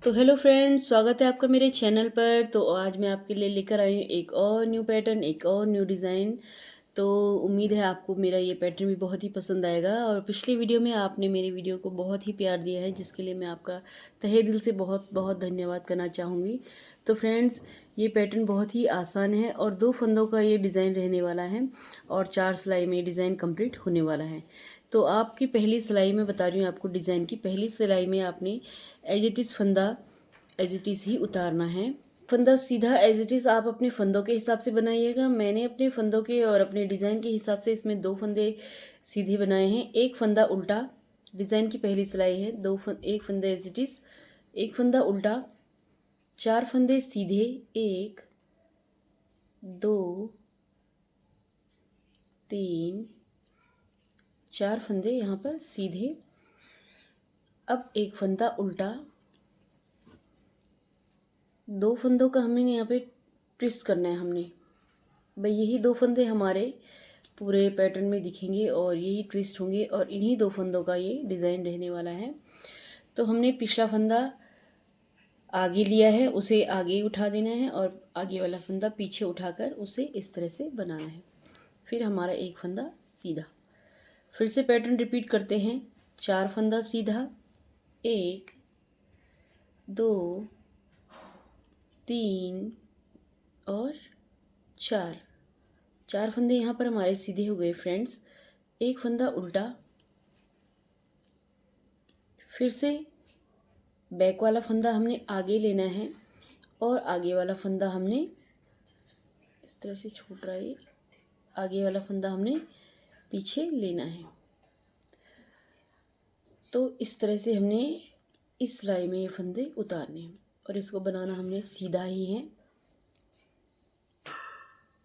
तो hello friends, स्वागत है आपका मेरे चैनल पर। तो आज मैं आपके लिए लेकर आई हूँ एक और न्यू पैटर्न, एक और न्यू डिज़ाइन। तो उम्मीद है आपको मेरा ये पैटर्न भी बहुत ही पसंद आएगा। और पिछली वीडियो में आपने मेरी वीडियो को बहुत ही प्यार दिया है, जिसके लिए मैं आपका तहे दिल से बहुत बहुत धन्यवाद करना चाहूँगी। तो फ्रेंड्स, ये पैटर्न बहुत ही आसान है और 2 फंदों का ये डिज़ाइन रहने वाला है और 4 सिलाई में डिज़ाइन कंप्लीट होने वाला है। तो आपकी पहली सिलाई में बता रही हूँ आपको, डिज़ाइन की पहली सिलाई में आपने एज इट इज़ फंदा एज इट इज़ ही उतारना है। फंदा सीधा एज इट इज़ आप अपने फंदों के हिसाब से बनाइएगा। मैंने अपने फंदों के और अपने डिज़ाइन के हिसाब से इसमें 2 फंदे सीधे बनाए हैं, एक फंदा उल्टा। डिज़ाइन की पहली सिलाई है, एक फंदा एज इट इज़, एक फंदा उल्टा, 4 फंदे सीधे, 1 2 3 4 फंदे यहाँ पर सीधे। अब एक फंदा उल्टा, 2 फंदों का हमें यहाँ पे ट्विस्ट करना है। हमने भाई यही 2 फंदे हमारे पूरे पैटर्न में दिखेंगे और यही ट्विस्ट होंगे और इन्हीं 2 फंदों का ये डिज़ाइन रहने वाला है। तो हमने पिछला फंदा आगे लिया है, उसे आगे उठा देना है और आगे वाला फंदा पीछे उठाकर उसे इस तरह से बनाना है। फिर हमारा एक फंदा सीधा। फिर से पैटर्न रिपीट करते हैं। 4 फंदा सीधा, 1 2 3 और 4 फंदे यहाँ पर हमारे सीधे हो गए फ्रेंड्स। एक फंदा उल्टा, फिर से बैक वाला फंदा हमने आगे लेना है और आगे वाला फंदा हमने इस तरह से छूट रहा है, आगे वाला फंदा हमने पीछे लेना है। तो इस तरह से हमने इस सिलाई में ये फंदे उतारने हैं और इसको बनाना हमने सीधा ही है।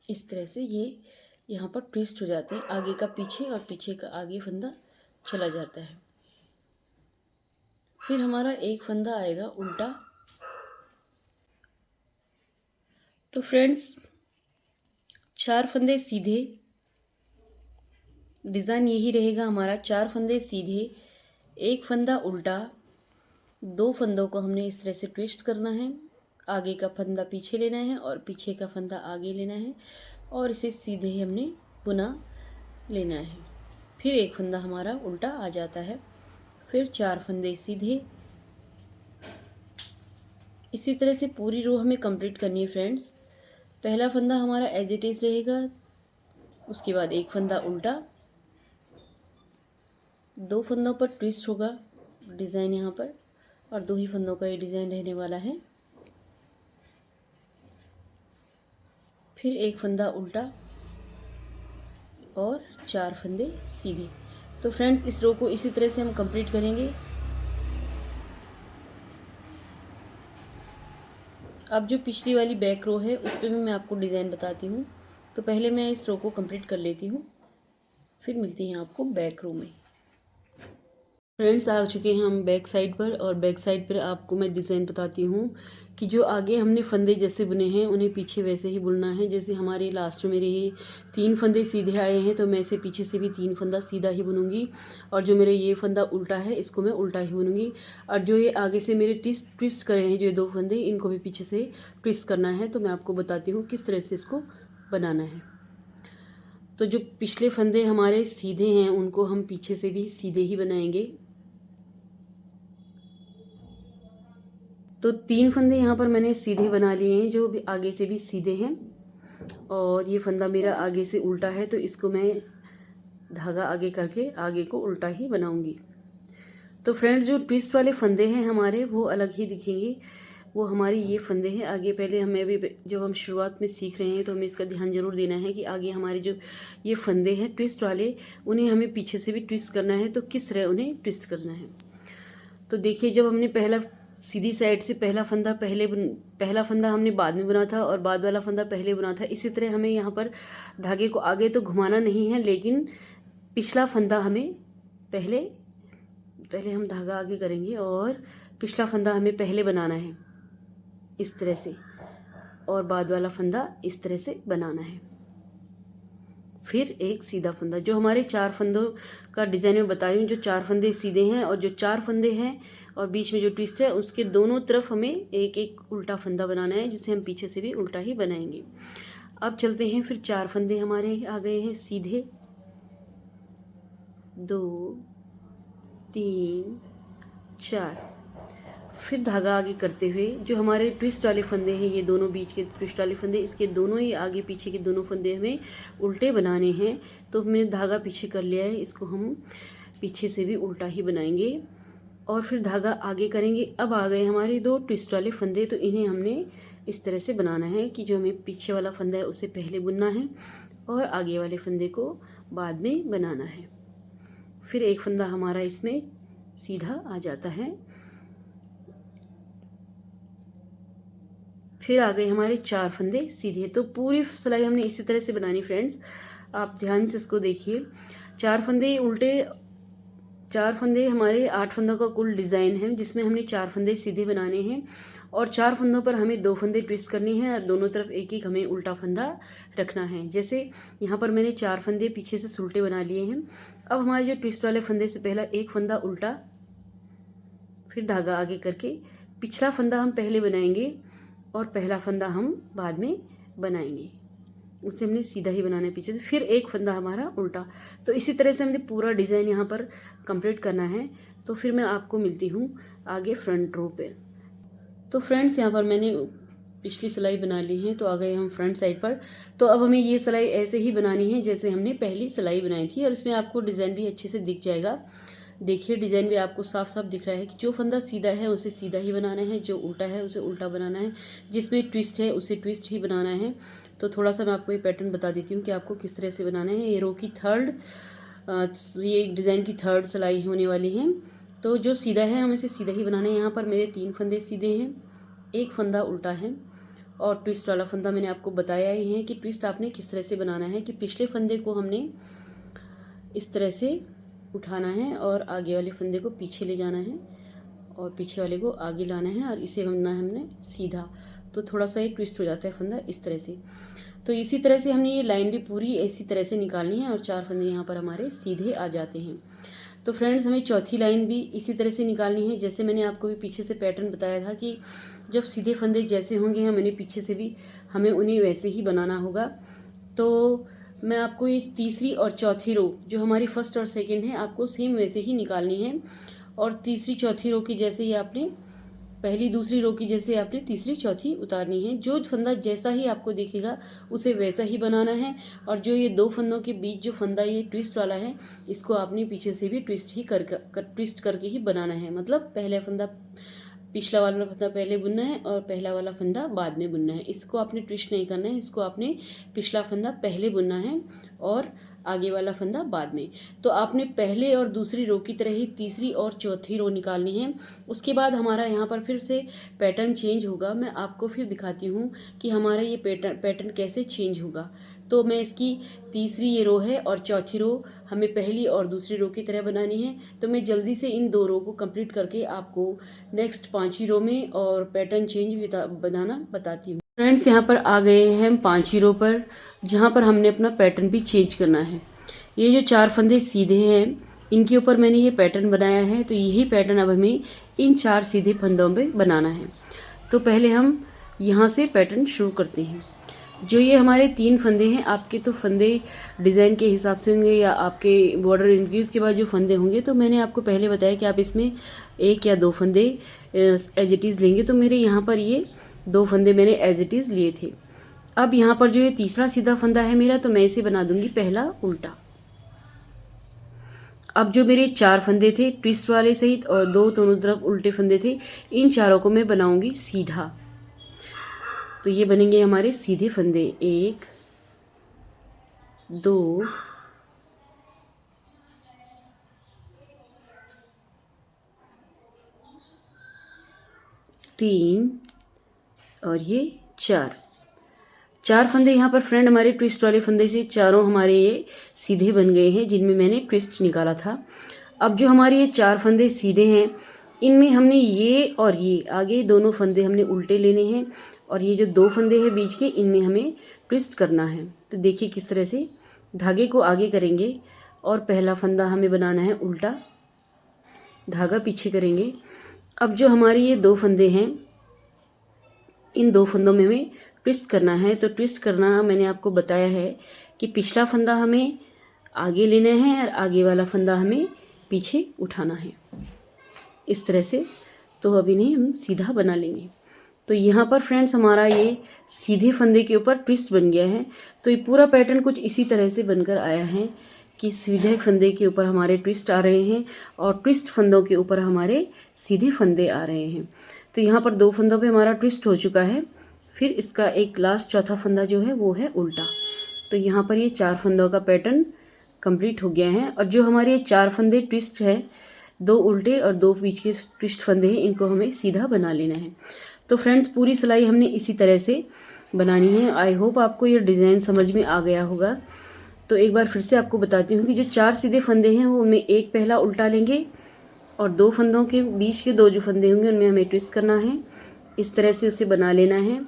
इस तरह से ये यहाँ पर ट्विस्ट हो जाते हैं, आगे का पीछे और पीछे का आगे फंदा चला जाता है। फिर हमारा एक फंदा आएगा उल्टा। तो फ्रेंड्स, 4 फंदे सीधे, डिज़ाइन यही रहेगा हमारा। 4 फंदे सीधे, एक फंदा उल्टा, 2 फंदों को हमने इस तरह से ट्विस्ट करना है। आगे का फंदा पीछे लेना है और पीछे का फंदा आगे लेना है और इसे सीधे ही हमने बुना लेना है। फिर एक फंदा हमारा उल्टा आ जाता है। फिर 4 फंदे सीधे। इसी तरह से पूरी रो हमें कंप्लीट करनी है फ्रेंड्स। पहला फंदा हमारा एज इट इज़ रहेगा, उसके बाद एक फंदा उल्टा, 2 फंदों पर ट्विस्ट होगा डिज़ाइन यहाँ पर और 2 ही फंदों का ये डिज़ाइन रहने वाला है। फिर एक फंदा उल्टा और 4 फंदे सीधे। तो फ्रेंड्स, इस रो को इसी तरह से हम कंप्लीट करेंगे। अब जो पिछली वाली बैक रो है उस पर भी मैं आपको डिज़ाइन बताती हूँ। तो पहले मैं इस रो को कंप्लीट कर लेती हूँ, फिर मिलती हैं आपको बैक रो में। फ्रेंड्स, आ चुके हैं हम बैक साइड पर और बैक साइड पर आपको मैं डिज़ाइन बताती हूँ कि जो आगे हमने फंदे जैसे बुने हैं उन्हें पीछे वैसे ही बुनना है। जैसे हमारे लास्ट में मेरे ये 3 फंदे सीधे आए हैं तो मैं इसे पीछे से भी 3 फंदा सीधा ही बुनूंगी और जो मेरे ये फंदा उल्टा है इसको मैं उल्टा ही बुनूंगी। और जो ये आगे से मेरे ट्विस्ट करे हैं, जो ये 2 फंदे, इनको भी पीछे से ट्विस्ट करना है। तो मैं आपको बताती हूँ किस तरह से इसको बनाना है। तो जो पिछले फंदे हमारे सीधे हैं उनको हम पीछे से भी सीधे ही बनाएंगे। तो 3 फंदे यहाँ पर मैंने सीधे बना लिए हैं, जो भी आगे से भी सीधे हैं। और ये फंदा मेरा आगे से उल्टा है तो इसको मैं धागा आगे करके आगे को उल्टा ही बनाऊंगी। तो फ्रेंड्स, जो ट्विस्ट वाले फंदे हैं हमारे वो अलग ही दिखेंगे। वो हमारे ये फंदे हैं आगे। पहले हमें भी जब हम शुरुआत में सीख रहे हैं तो हमें इसका ध्यान ज़रूर देना है कि आगे हमारे जो ये फंदे हैं ट्विस्ट वाले, उन्हें हमें पीछे से भी ट्विस्ट करना है। तो किस तरह उन्हें ट्विस्ट करना है, तो देखिए, जब हमने पहला सीधी साइड से पहला फंदा हमने बाद में बुना था और बाद वाला फंदा पहले बुना था। इसी तरह हमें यहाँ पर धागे को आगे तो घुमाना नहीं है, लेकिन पिछला फंदा हमें पहले हम धागा आगे करेंगे और पिछला फंदा हमें पहले बनाना है इस तरह से, और बाद वाला फंदा इस तरह से बनाना है। फिर एक सीधा फंदा। जो हमारे 4 फंदों का डिज़ाइन मैं बता रही हूँ, जो 4 फंदे सीधे हैं और जो 4 फंदे हैं और बीच में जो ट्विस्ट है उसके दोनों तरफ हमें एक एक उल्टा फंदा बनाना है, जिसे हम पीछे से भी उल्टा ही बनाएंगे। अब चलते हैं, फिर 4 फंदे हमारे आ गए हैं सीधे, 2 3 4। फिर धागा आगे करते हुए जो हमारे ट्विस्ट वाले फंदे हैं, ये दोनों बीच के ट्विस्ट वाले फंदे, इसके दोनों ही आगे पीछे के दोनों फंदे हमें उल्टे बनाने हैं। तो मैंने धागा पीछे कर लिया है, इसको हम पीछे से भी उल्टा ही बनाएंगे और फिर धागा आगे करेंगे। अब आ गए हमारे 2 ट्विस्ट वाले फंदे, तो इन्हें हमने इस तरह से बनाना है कि जो हमें पीछे वाला फंदा है उसे पहले बुनना है और आगे वाले फंदे को बाद में बनाना है। फिर एक फंदा हमारा इसमें सीधा आ जाता है। फिर आ गए हमारे 4 फंदे सीधे। तो पूरी सिलाई हमने इसी तरह से बनानी फ्रेंड्स, आप ध्यान से इसको देखिए। 4 फंदे उल्टे, 4 फंदे हमारे 8 फंदों का कुल डिज़ाइन है, जिसमें हमने 4 फंदे सीधे बनाने हैं और 4 फंदों पर हमें 2 फंदे ट्विस्ट करनी है और दोनों तरफ एक एक हमें उल्टा फंदा रखना है। जैसे यहाँ पर मैंने 4 फंदे पीछे से सुलटे बना लिए हैं। अब हमारे जो ट्विस्ट वाले फंदे से पहला एक फंदा उल्टा, फिर धागा आगे करके पिछला फंदा हम पहले बनाएंगे और पहला फंदा हम बाद में बनाएंगे, उसे हमने सीधा ही बनाना है पीछे से। फिर एक फंदा हमारा उल्टा। तो इसी तरह से हमने पूरा डिज़ाइन यहाँ पर कंप्लीट करना है। तो फिर मैं आपको मिलती हूँ आगे फ्रंट रो पे। तो फ्रेंड्स, यहाँ पर मैंने पिछली सिलाई बना ली है, तो आ गए हम फ्रंट साइड पर। तो अब हमें ये सिलाई ऐसे ही बनानी है जैसे हमने पहली सिलाई बनाई थी और इसमें आपको डिज़ाइन भी अच्छे से दिख जाएगा। देखिए, डिज़ाइन भी आपको साफ साफ दिख रहा है कि जो फंदा सीधा है उसे सीधा ही बनाना है, जो उल्टा है उसे उल्टा बनाना है, जिसमें ट्विस्ट है उसे ट्विस्ट ही बनाना है। तो थोड़ा सा मैं आपको ये पैटर्न बता देती हूँ कि आपको किस तरह से बनाना है। ये रो की ये डिज़ाइन की 3rd सिलाई होने वाली है। तो जो सीधा है हमें इसे सीधा ही बनाना है। यहाँ पर मेरे 3 फंदे सीधे हैं, एक फंदा उल्टा है और ट्विस्ट वाला फंदा मैंने आपको बताया ही है कि ट्विस्ट आपने किस तरह से बनाना है, कि पिछले फंदे को हमने इस तरह से उठाना है और आगे वाले फंदे को पीछे ले जाना है और पीछे वाले को आगे लाना है और इसे बनना है हमने सीधा। तो थोड़ा सा ये ट्विस्ट हो जाता है फंदा इस तरह से। तो इसी तरह से हमने ये लाइन भी पूरी इसी तरह से निकालनी है और 4 फंदे यहाँ पर हमारे सीधे आ जाते हैं। तो फ्रेंड्स, हमें चौथी लाइन भी इसी तरह से निकालनी है। जैसे मैंने आपको भी पीछे से पैटर्न बताया था कि जब सीधे फंदे जैसे होंगे हमें पीछे से भी हमें उन्हें वैसे ही बनाना होगा। तो मैं आपको ये तीसरी और चौथी रो जो हमारी फर्स्ट और सेकंड है आपको सेम वैसे ही निकालनी है और तीसरी चौथी रो की जैसे ही आपने पहली दूसरी रो की जैसे आपने तीसरी चौथी उतारनी है। जो फंदा जैसा ही आपको दिखेगा उसे वैसा ही बनाना है और जो ये 2 फंदों के बीच जो फंदा ये ट्विस्ट वाला है इसको आपने पीछे से भी ट्विस्ट करके ही बनाना है। मतलब पहला फंदा पिछला वाला फंदा पहले बुनना है और पहला वाला फंदा बाद में बुनना है। इसको आपने ट्विस्ट नहीं करना है, इसको आपने पिछला फंदा पहले बुनना है और आगे वाला फंदा बाद में। तो आपने पहले और दूसरी रो की तरह ही तीसरी और चौथी रो निकालनी है। उसके बाद हमारा यहाँ पर फिर से पैटर्न चेंज होगा। मैं आपको फिर दिखाती हूँ कि हमारा ये पैटर्न कैसे चेंज होगा। तो मैं इसकी तीसरी ये रो है और चौथी रो हमें पहली और दूसरी रो की तरह बनानी है। तो मैं जल्दी से इन 2 रो को कंप्लीट करके आपको नेक्स्ट 5वीं रो में और पैटर्न चेंज बनाना बताती हूँ। फ्रेंड्स, यहाँ पर आ गए हैं हम 5वीं रो पर, जहाँ पर हमने अपना पैटर्न भी चेंज करना है। ये जो 4 फंदे सीधे हैं इनके ऊपर मैंने ये पैटर्न बनाया है, तो यही पैटर्न अब हमें इन 4 सीधे फंदों में बनाना है। तो पहले हम यहाँ से पैटर्न शुरू करते हैं। जो ये हमारे 3 फंदे हैं, आपके तो फंदे डिज़ाइन के हिसाब से होंगे या आपके बॉर्डर इंक्रीज़ के बाद जो फंदे होंगे, तो मैंने आपको पहले बताया कि आप इसमें 1 या 2 फंदे एज इट इज़ लेंगे। तो मेरे यहाँ पर ये 2 फंदे मैंने एज इट इज़ लिए थे। अब यहाँ पर जो ये तीसरा सीधा फंदा है मेरा, तो मैं इसे बना दूंगी पहला उल्टा। अब जो मेरे 4 फंदे थे ट्विस्ट वाले सहित और 2 दोनों तरफ उल्टे फंदे थे, इन चारों को मैं बनाऊंगी सीधा। तो ये बनेंगे हमारे सीधे फंदे, 1 2 3 और ये 4 फंदे यहाँ पर फ्रेंड हमारे ट्विस्ट वाले फंदे से चारों हमारे ये सीधे बन गए हैं जिनमें मैंने ट्विस्ट निकाला था। अब जो हमारे ये 4 फंदे सीधे हैं इनमें हमने ये और ये आगे दोनों फंदे हमने उल्टे लेने हैं और ये जो 2 फंदे हैं बीच के इनमें हमें ट्विस्ट करना है। तो देखिए किस तरह से धागे को आगे करेंगे और पहला फंदा हमें बनाना है उल्टा, धागा पीछे करेंगे। अब जो हमारे ये 2 फंदे हैं, इन 2 फंदों में हमें ट्विस्ट करना है। तो ट्विस्ट करना मैंने आपको बताया है कि पिछला फंदा हमें आगे लेना है और आगे वाला फंदा हमें पीछे उठाना है, इस तरह से। तो अब इन्हें हम सीधा बना लेंगे। तो यहाँ पर फ्रेंड्स हमारा ये सीधे फंदे के ऊपर ट्विस्ट बन गया है। तो ये पूरा पैटर्न कुछ इसी तरह से बनकर आया है कि सीधे फंदे के ऊपर हमारे ट्विस्ट आ रहे हैं और ट्विस्ट फंदों के ऊपर हमारे सीधे फंदे आ रहे हैं। तो यहाँ पर 2 फंदों पे हमारा ट्विस्ट हो चुका है। फिर इसका एक लास्ट चौथा फंदा जो है वो है उल्टा। तो यहाँ पर ये 4 फंदों का पैटर्न कंप्लीट हो गया है। और जो हमारे 4 फंदे ट्विस्ट है, 2 उल्टे और 2 बीच के ट्विस्ट फंदे हैं, इनको हमें सीधा बना लेना है। तो फ्रेंड्स पूरी सिलाई हमने इसी तरह से बनानी है। आई होप आपको ये डिज़ाइन समझ में आ गया होगा। तो एक बार फिर से आपको बताती हूँ कि जो 4 सीधे फंदे हैं वो हमें एक पहला उल्टा लेंगे और 2 फंदों के बीच के 2 जो फंदे होंगे उनमें हमें ट्विस्ट करना है, इस तरह से उसे बना लेना है।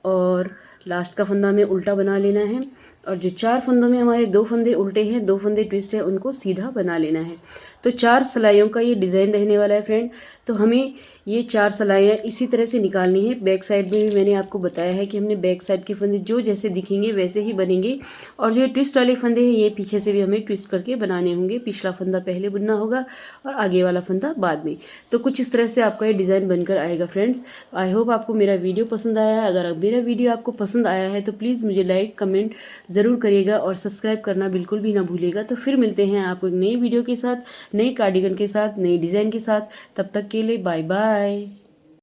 और लास्ट का फंदा हमें उल्टा बना लेना है। और जो 4 फंदों में हमारे 2 फंदे उल्टे हैं, 2 फंदे ट्विस्ट हैं, उनको सीधा बना लेना है। तो 4 सिलाइयों का ये डिज़ाइन रहने वाला है फ्रेंड। तो हमें ये 4 सिलाइयाँ इसी तरह से निकालनी है। बैक साइड में भी मैंने आपको बताया है कि हमने बैक साइड के फंदे जो जैसे दिखेंगे वैसे ही बनेंगे। और जो ट्विस्ट वाले फंदे हैं ये पीछे से भी हमें ट्विस्ट करके बनाने होंगे। पिछला फंदा पहले बुनना होगा और आगे वाला फंदा बाद में। तो कुछ इस तरह से आपका ये डिज़ाइन बनकर आएगा फ्रेंड्स। आई होप आपको मेरा वीडियो पसंद आया है। अगर मेरा वीडियो आपको पसंद आया है तो प्लीज़ मुझे लाइक कमेंट ज़रूर करिएगा और सब्सक्राइब करना बिल्कुल भी ना भूलिएगा। तो फिर मिलते हैं आपको एक नई वीडियो के साथ, नए कार्डिगन के साथ, नई डिज़ाइन के साथ। तब तक के लिए बाय बाय।